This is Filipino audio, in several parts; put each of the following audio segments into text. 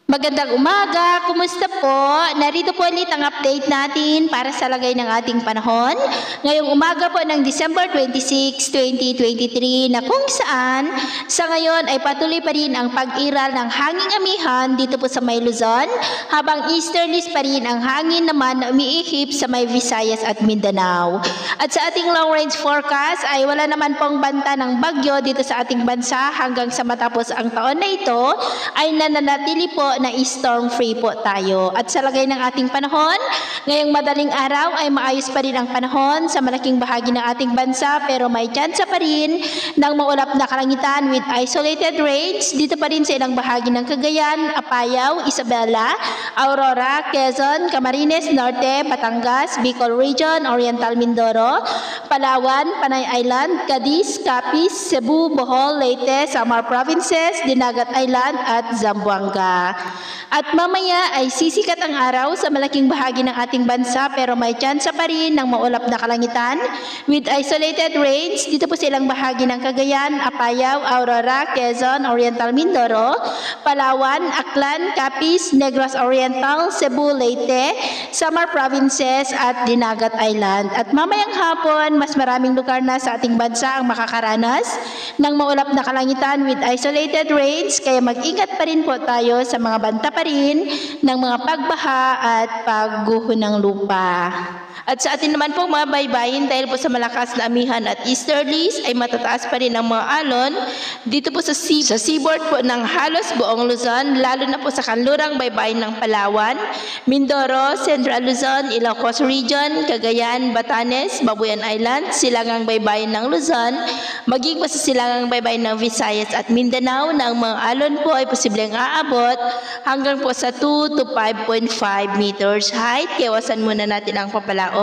Magandang umaga, kumusta po? Narito po ulit ang update natin para sa lagay ng ating panahon. Ngayong umaga po ng December 26, 2023 na kung saan sa ngayon ay patuloy pa rin ang pag-iral ng hanging amihan dito po sa may Luzon, habang easterlies pa rin ang hangin naman na umiihip sa may Visayas at Mindanao. At sa ating long range forecast ay wala naman pong banta ng bagyo dito sa ating bansa hanggang sa matapos ang taon na ito ay nananatili po na storm free po tayo. At sa lagay ng ating panahon, ngayong madaling araw ay maayos pa rin ang panahon sa malaking bahagi ng ating bansa, pero may tsansa pa rin ng maulap na kalangitan with isolated rains dito pa rin sa ilang bahagi ng Cagayan, Apayao, Isabela, Aurora, Quezon, Camarines Norte, Batangas, Bicol Region, Oriental Mindoro, Palawan, Panay Island, Cadiz, Capiz, Cebu, Bohol, Leyte, Samar Provinces, Dinagat Island at Zamboanga. At mamaya ay sisikat ang araw sa malaking bahagi ng ating bansa, pero may tsansa pa rin ng maulap na kalangitan with isolated rains dito po sa ilang bahagi ng Cagayan, Apayao, Aurora, Quezon, Oriental Mindoro, Palawan, Aklan, Capiz, Negros Oriental, Cebu, Leyte, Samar Provinces at Dinagat Island. At mamayang hapon, mas maraming lugar na sa ating bansa ang makakaranas ng maulap na kalangitan with isolated rains, kaya mag-ingat pa rin po tayo sa mga banta pa rin ng mga pagbaha at pagguho ng lupa. At sa atin naman po mga baybayin, dahil po sa malakas na amihan at easterlies ay matataas pa rin ang mga alon dito po sa seaboard po ng halos buong Luzon, lalo na po sa kanlurang baybayin ng Palawan, Mindoro, Central Luzon, Ilocos Region, Cagayan, Batanes, Babuyan Island, silangang baybayin ng Luzon, maging pa sa silangang baybayin ng Visayas at Mindanao na ang mga alon po ay posibleng aabot hanggang po sa 2 to 5.5 meters height. Kaya iwasan muna natin ang papalaot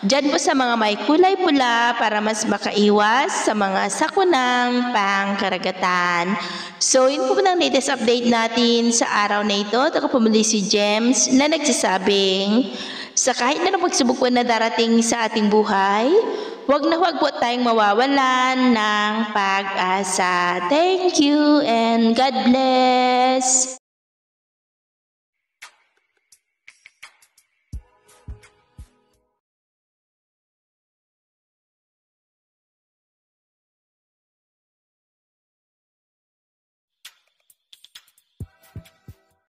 dyan po sa mga may kulay pula para mas makaiwas sa mga sakunang pangkaragatan. So yun po ng latest update natin sa araw na ito. Ako po muli si James na nagsasabing sa kahit na pagsubok po na darating sa ating buhay, huwag po tayong mawawalan ng pag-asa. Thank you and God bless.